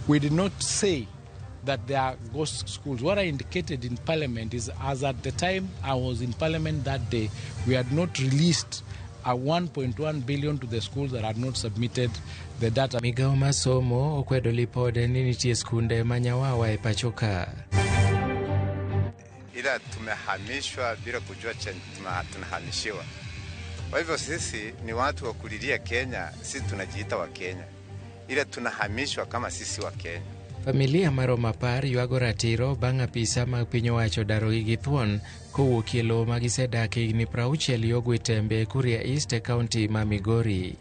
We did not say that they are ghost schools. What I indicated in Parliament is, as at the time I was in Parliament that day, we had not released a 1.1 billion to the schools that had not submitted the data. Migao masomo okwedo lipode ni nitie skunde manyawawa e pachoka. Ila tumehamishwa bila kujua tunahamishiwa. Kwa hivyo sisi ni watu wa kulilia Kenya, sisi tunajiita wa Kenya. Ila tunahamishwa kama sisi wa Kenya. Familia maro mapar yuago ratiro bang' apisa mag piny owacho daro gi thuon kowuok e lowo ma gisedak higni 60 yo Gwitembe, Kuria East e kaunti ma Migori.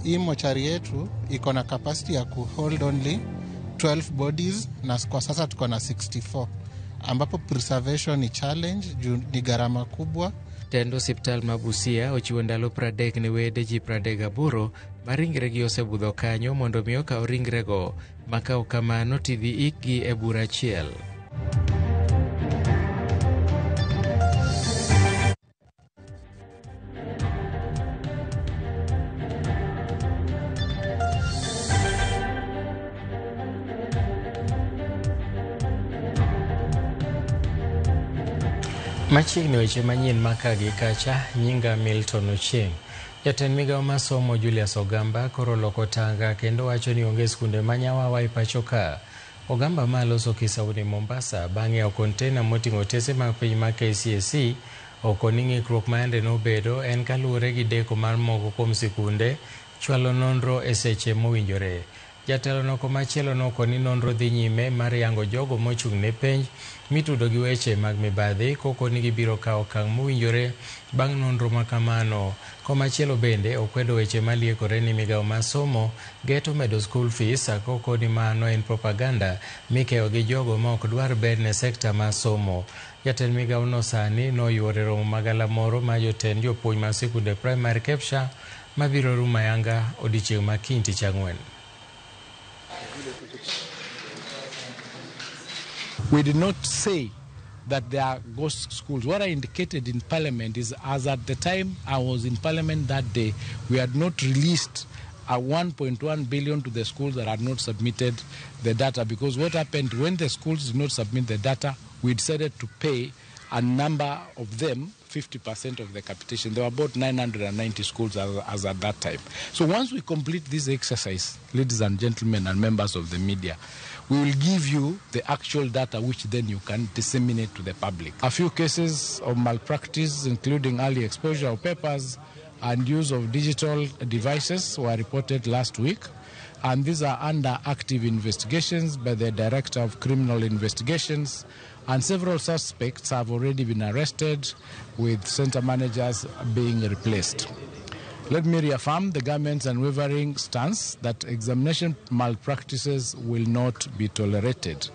Hii mochari yetu iko na capacity ya hold only 12 bodies na kwa sasa tuko na 64, ambapo preservation ni challenge juu ni gharama kubwa. Tendo hospital mabusia ochiwo ndalo 30 ne wede ji 38 maringre gi osebudho kanyo mondo mi okaw ringrego makao kamano tidhi ikgi e bura achiel. Machiegni weche manyien makagi kacha, nyinga Milton Ochieng. Jatend migao masomo Julius Ogamba koro loko tanga kendo wacho ni onge skunde manyawawa e pachoka. Ogamba maloso kisauni Mombasa bang'e o kontena moting'o otese mag piny ma KCSE okoni ng'ikruok maende nobedo en kaluwore gi deko mar moko kuom sikunde chwalo nonro e seche mowinjore. Jatelo no komachielo nokoni nonro dhi nyime mar yango jogo mochung' ne penj mitudo gi weche mag mibadhi kokoni gibiro kawo okang' mowinjore bang' nonro makamano. Komachielo bende okwedo weche maliekore ni migao masomo geto medo school fees kokoni mano en propaganda mikeyo gi jogo ma ok dwar ber ne sekta masomo. Jatend migao no sani noyuore romo magala moro ma jotend jopuonj ma sikunde primary Kepsha mabiro rumo ayanga odiechieng' ma kiny tich ang'wen. We did not say that they are ghost schools. What I indicated in Parliament is, as at the time I was in Parliament that day, we had not released a 1.1 billion to the schools that had not submitted the data, because what happened when the schools did not submit the data, we decided to pay a number of them 50% of the capitation. There were about 990 schools as at that time. So once we complete this exercise, ladies and gentlemen and members of the media, we will give you the actual data which then you can disseminate to the public. A few cases of malpractice, including early exposure of papers and use of digital devices, were reported last week. And these are under active investigations by the Director of Criminal Investigations, and several suspects have already been arrested, with center managers being replaced. Let me reaffirm the government's unwavering stance that examination malpractices will not be tolerated.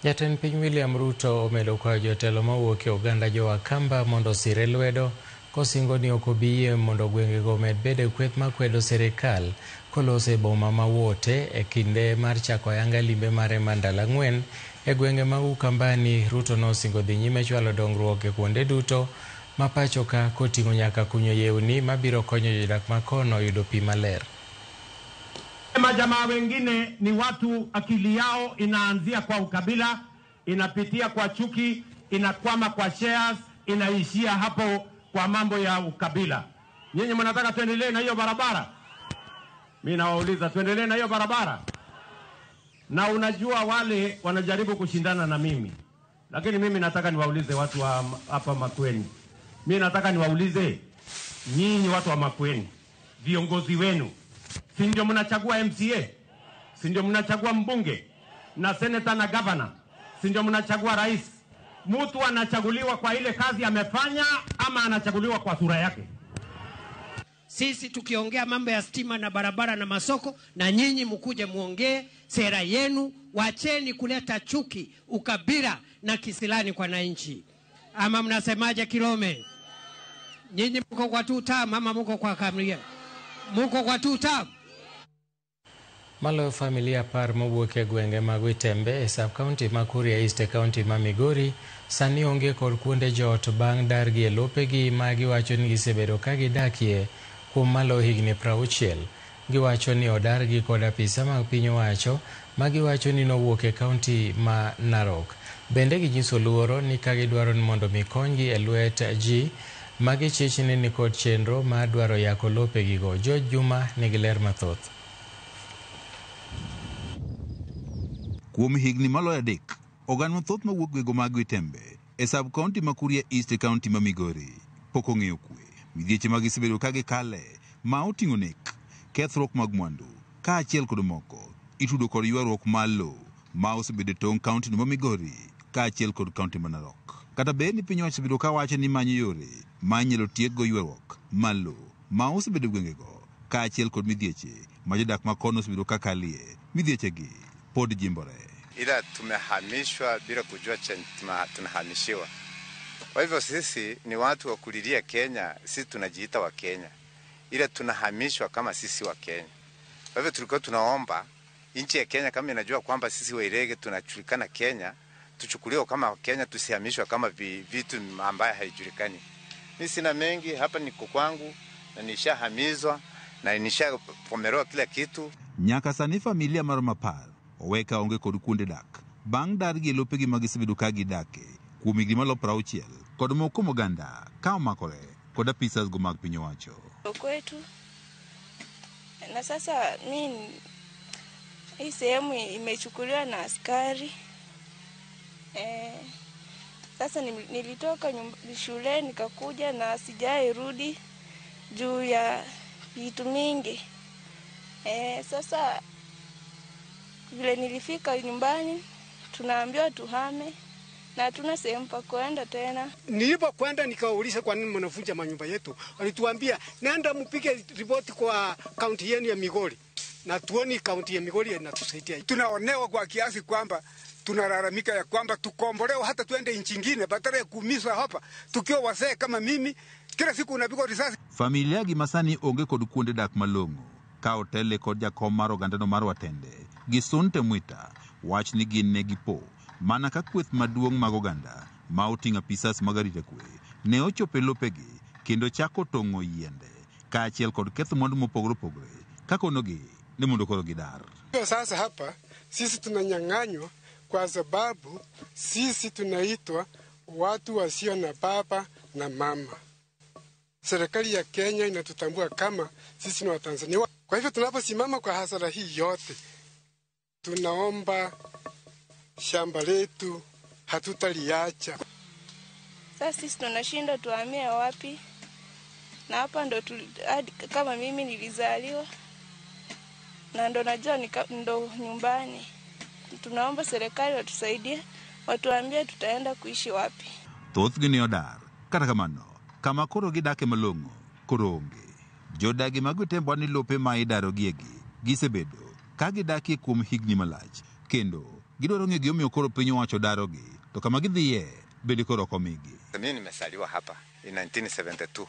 Jatend piny William Ruto omedo kwa jotelo mawuok e oganda jo Wakamba mondo sire lwedo kosingo ni ok obiyie mondo gwengego med bedo kweth makwedo sirikal kolose boma mawote e kinde mar chako ayanga limbe mare mandala 4 e gwenge mag Ukambani. Ruto nosingo dhi nyime chwalo dongruok e kuonde duto mapachoka koting'o nyaka kunyo yewni mabiro konyo jodak makono yudo pi maler. Majamaa wengine ni watu akili yao inaanzia kwa ukabila, inapitia kwa chuki, inakwama kwa shares, inaishia hapo kwa mambo ya ukabila. Nyinyi mnataka tuendelee na hiyo barabara? Mimi nawauliza tuendelee na hiyo barabara? Na unajua wale wanajaribu kushindana na mimi. Lakini mimi nataka niwaulize watu wa hapa Makueni. Mimi nataka niwaulize nyinyi watu wa Makueni, viongozi wenu, si ndio mnachagua MCA? Si ndio mnachagua mbunge na senator na governor? Si ndio mnachagua rais? Mtu anachaguliwa kwa ile kazi amefanya ama anachaguliwa kwa sura yake? Sisi tukiongea mambo ya stima na barabara na masoko, na nyinyi mkuje muongee sera yenu. Wacheni kuleta chuki, ukabila na kisilani kwa wananchi. Ama mnasemaje Kilome? Nyinyi mko kwa 2 term ama mko kwa kamria? Mko kwa 2 term? Malo familia par mowuok e gwenge mag Gwitembe e sub-county ma Kuria East e county ma Migori sani onge kod kuonde jot bang' dargi e lopegi ma giwacho ni gisebedo ka gidakie kuom malo higni 60. giwacho ni odargi kod apisa mag piny owacho ma giwacho ni nowuok e kaunti ma Narok. Bende ginyiso luoro ni ka gidwaro ni mondo mikonygi e lwet ji magichichni ni kod chenro ma dwaro yako lopegigo. George Juma nigi ler mathoth. Kuom higni maloyo adek, oganda mathoth mawuok gwego mag Witembe e sub-county ma Kuria East County ma Migori pok ong'eyo kwe. Midhieche mag gisebedo ka gikale ma oting'o nek, kethruok mag mwandu, kaachiel kod moko itudo kod ywaruok mar lowo ma osebedo e tong' kaunti no ma Migori kaachiel kod kaunti ma Narok. Kata bed ni piny osebedo ka wacho ni manyo yore ma inyalo tiekgo ywaruok mar lowo ma osebedo gwengego kaachiel kod midhieche ma jodak ma kono osebedo ka kalie, midhiechegi pod jimbore. Ila tumehamishwa bila kujua tunahamishiwa. Kwa hivyo sisi ni watu wa kulilia Kenya, sisi tunajiita wa Kenya. Ila tunahamishwa kama sisi wa Kenya. Kwa hivyo tulikuwa tunaomba nchi ya Kenya kama inajua kwamba sisi Wairege tunajulikana Kenya, tuchukuliwe kama Kenya, tusihamishwa kama vitu ambaye haijulikani. Mimi sina mengi hapa, niko kwangu na nishahamizwa na nishapomeroa kila kitu. Nyaka sani familia mar Mapar oweka onge kod kuonde dak bang' dargi e lopegi magisebedo ka gidake kuom higni malo 60 kod moko moganda ka omakore kod apisas go mag piny owacho. Kwetu na sasa hii sehemu imechukuliwa na askari. Sasa nilitoka shule nikakuja na sijairudi juu ya vitu mingi. Sasa vile nilifika nyumbani tunaambiwa tuhame na hatuna sehemu pa kwenda tena. Nilipokwenda nikauliza kwa nini mnavunja manyumba yetu, walituambia nenda mpige ripoti kwa kaunti yenu ya Migori, na tuoni kaunti ya Migori inatusaidia. Tunaonewa kwa kiasi kwamba tunalalamika ya kwamba tukombolewa hata tuende nchi nyingine badala ya kuumizwa hapa tukiwa wasee kama mimi, kila siku unapigwa risasi. Familia gi masani onge kod kuonde dak malong'o ka otele kod jakom mar ogandano mar Watende Gisunte Mwita wach ni gin ne gipo mana ka kweth maduong' mag oganda ma oting'o apisas mag arita kwe ne ochopo e lopegi kendo chako tong'o yiende kaachiel kod ketho mwandu mopogore opogore kakonogi ni mondo koro gidar. Sasa hapa sisi tunanyang'anywa kwa sababu sisi tunaitwa watu wasio na baba na mama. Serikali ya Kenya inatutambua kama sisi ni Watanzania. Kwa hivyo tunaposimama kwa hasara hii yote, tunaomba shamba letu hatutaliacha. Sasa sisi tunashinda tuhamie wapi? Na hapa ndo kama mimi nilizaliwa na ndo najua ndo nyumbani. Tunaomba serikali watusaidie, watuambie tutaenda kuishi wapi. Thoth gini odar, kata kamano, kama koro gidake malong'o, koro onge. Jodagi mag Witembe ni lope ma idaro giegi, gisebedo ka gidake kuom higni malach, kendo gidwaro ng'e gimomiyo koro piny owacho darogi, to kama gidhiye bende koro ok omigi. Mimi nimesaliwa hapa in 1972.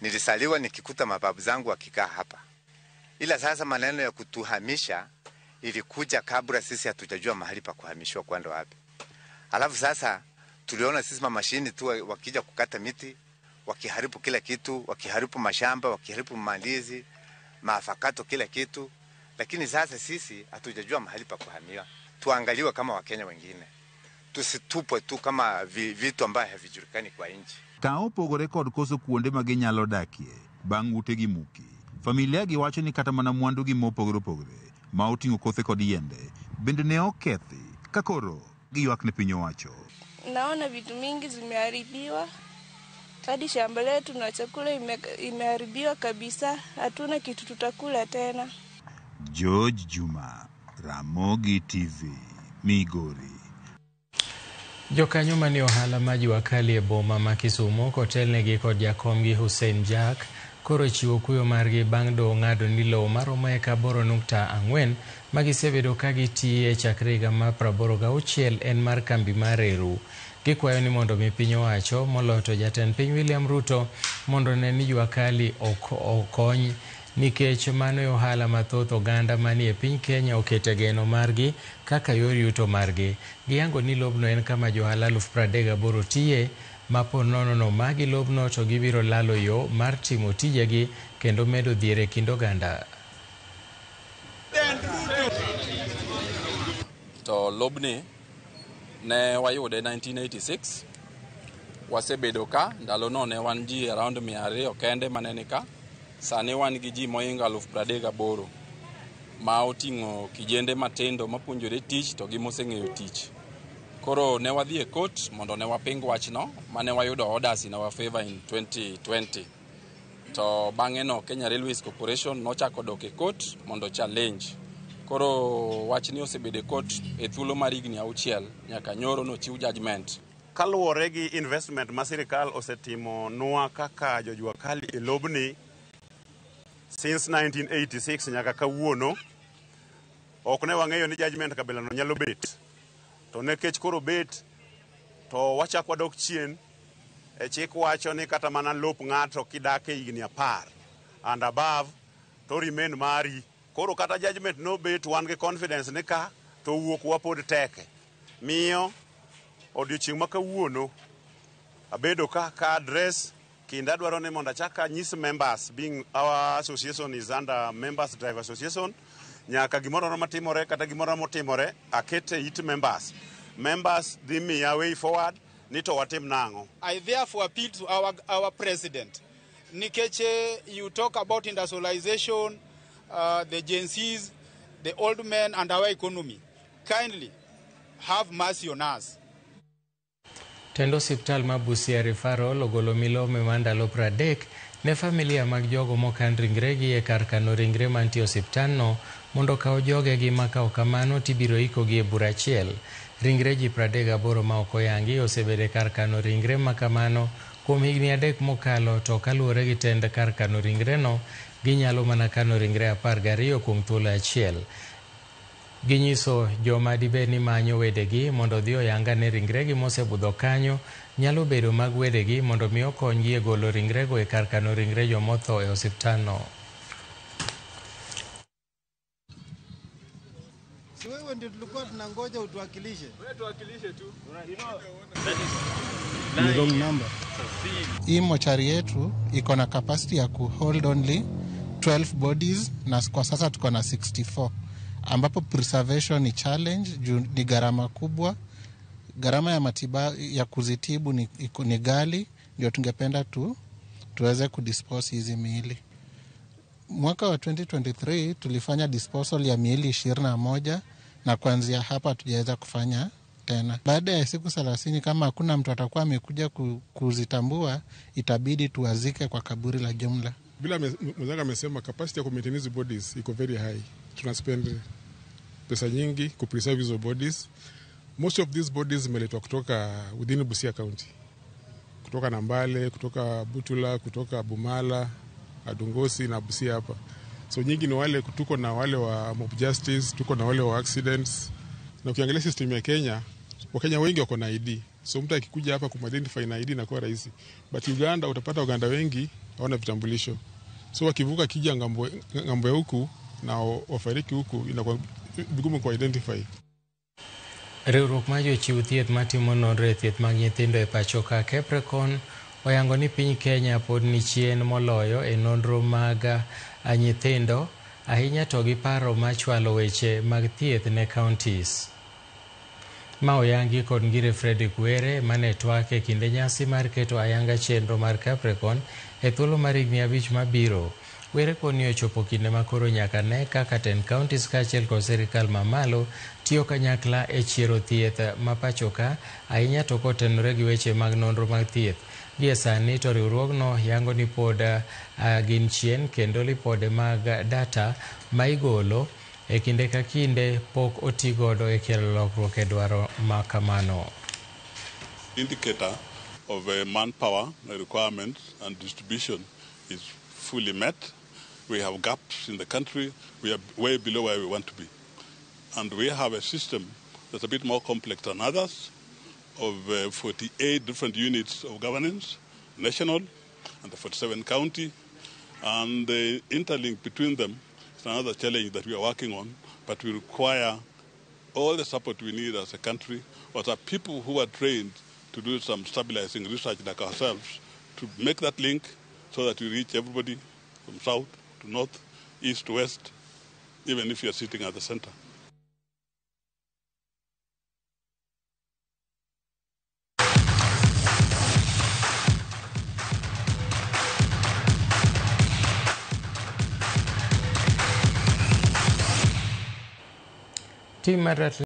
Nilisaliwa nikikuta mababu zangu wakikaa hapa. Ila sasa maneno ya kutuhamisha ilikuja kabla sisi hatujajua mahali pa kuhamishwa kwenda wapi. Alafu sasa tuliona sisi mashini tu wakija kukata miti, wakiharibu kila kitu, wakiharibu mashamba, wakiharibu mandizi, maafakato kila kitu. Lakini sasa sisi hatujajua mahali pa kuhamia. Tuangaliwe kama Wakenya wengine. Tusitupwe tu kama vitu ambavyo havijulikani kwa nchi. Ka opogore kod koso kuonde ma ginyalo dakie bang' utegi muki, familia gi wacho ni kata mana mwandu gi mopogore opogore ma oting'o kothe kod yiende bende ne okethi ka koro giywak ne piny owacho. Naona vitu mingi zimeharibiwa, hadi shamba letu na chakula imeharibiwa kabisa, hatuna kitu tutakula tena. George Juma, Ramogi TV, Migori. Jokanyo mani ohala maji wakali e boma ma Kisumu kotelnegi kod jakomgi Hussein Jack koro chiwo kuyo margi bang' do ng'ado ni lowo maromo eka 8.4 magisebedo ka gitiye chakre higa mar 86 en mar kambi mar Eru. Gikwayo ni mondo mi piny owacho moloto jatend piny William Ruto mondo ne ni wakali okony nikech mano e ohala mathoth oganda mani e piny Kenya okete geno margi kaka yor yuto margi. Giyango ni lobno en kama johala 38,000 tiye mapo nono magi lobno to gibiro lalo yo mar timo tijegi kendo medo dhiere kind oganda. To lobni ne wayude 1986. Wasebedo ka ndalo no ne wan ji around 200 kende manene ka. Sani wan gi ji moinga 38,000 ma oting'o kijende matindo mapuonjore tich to gi moseng'eyo tich. Koro ne wadhi e court mondo ne waping wachno mane wayudo orders in our favor in 2020. To bang'e no Kenya Railways Corporation nochako dok e court mondo challenge. Koro wachni osebedo e court e thuolo mar higni 6 nyaka nyoro nochiw judgment. Kaluwore gi investment ma sirikal osetimo nwa kaka jojua kali e lobni since 1986 nyaka kawuono, ok ne wang'eyo ni judgment kabila no nyalo bet. To nekech koro bet, to wachak wadok chien. E chik wacho ni kata mana lop ng'ato kidake higni 10 and above to remain mari. Koro kata judgment no bet, wan gi confidence ni ka to wuok wapod teke. Miyo odiochieng' ma kawuono abedo ka address kinda dwaro ni mondo achaka nyis members, being our association is under members driver association, nyaka gimoro matimore kata gimoro motimore akete it members dhi miya way forward ni to watim nang'o. I therefore appeal to our president. Nikeche, you talk about industrialization, the Gen Zs, the old men and our economy. Kindly have mercy on us. Tendo hospital ma Busia Referral ogolo milome mandalo 30 ne familia mag jogo mokan ringregi e kar kano ringre mantie osiptalno mondo kawo jogegi ma kawo kamano tibiro ikogi e bura achiel. Ringre ji 38 ma ok oyangi osebedo e kar kano ringre ma kamano kuom higni 3 mokalo, to kaluwore gi tend kar kano ringreno, ginyalo mana kano ringre 12 kuom thuolo achiel. Ginyiso joma dibed ni manyo wedegi mondo dhi oyanga ne ringregi mosebudho kanyo nyalo bedo mag wedegi mondo mi okonygi e golo ringrego e kar kano ringre jomotho e osiptalno. Wewe ndio tulikuwa tunangoja utuwakilishe. Wewe tuwakilishe tu. Wrong number. Hii mochari yetu iko na capacity ya kuhold only 12 bodies na kwa sasa tuko na 64, ambapo preservation ni challenge juu ni gharama kubwa. Gharama ya matibabu ya kuzitibu ni ghali, ndio tungependa tuweze kudispose hizi miili. Mwaka wa 2023 tulifanya disposal ya miili 21 na kuanzia hapa hatujaweza kufanya tena. Baada ya siku 30 kama hakuna mtu atakuwa amekuja kuzitambua, itabidi tuwazike kwa kaburi la jumla. Bila mwenzangu amesema capacity ya maintain hizo bodies iko very high. Tunaspend pesa nyingi ku preserve hizo bodies. Most of these bodies zimeletwa kutoka within Busia County. Kutoka Nambale, kutoka Butula, kutoka Bumala, Adungosi na Busia hapa. So nyingi ni wale, tuko na wale wa mob justice, tuko na wale wa accidents. Na ukiangalia system ya Kenya, Wakenya wengi wako na ID. So mtu akikuja hapa kumidentify na ID inakuwa rahisi. But Uganda utapata Waganda wengi hawana vitambulisho. So wakivuka kija ngambo ya huku na wafariki huku inakuwa vigumu ku identify. Riwruok ma jochiw thieth matimo nonro e thieth mag nyithindo e pacho ka Capricorn oyango ni piny Kenya pod ni chien moloyo e nonro mag nyithindo, ahinya to gi paro machwalo weche mag thieth ne counties. Ma oyangi kod ngire Fredrick Were mane twak e kinde nyasi mar keto ayanga chenro mar Capricorn e thuolo mar higni 5 mabiro. Were koni ochopo kinde makoro nyaka ne kaka 10 counties kaachiel kod sirikal mamalo tiyo kanyakla e chiero thieth ma pacho ka, ahinya to kotenore gi weche mag nonro mag thieth. Gie sani to riwruogno yango ni pod gin chien kendo lipode mag data ma igolo e kinde ka kinde pok otigodo e kelo lokruok e dwaro ma kamano. Indicator of manpower requirements and distribution is fully met. We have gaps in the country. We are way below where we want to be. And we have a system that's a bit more complex than others of 48 different units of governance, national, and the 47 county. And the interlink between them is another challenge that we are working on, but we require all the support we need as a country, or the people who are trained to do some stabilizing research like ourselves, to make that link so that we reach everybody from south to north, east to west, even if you're sitting at the center. Team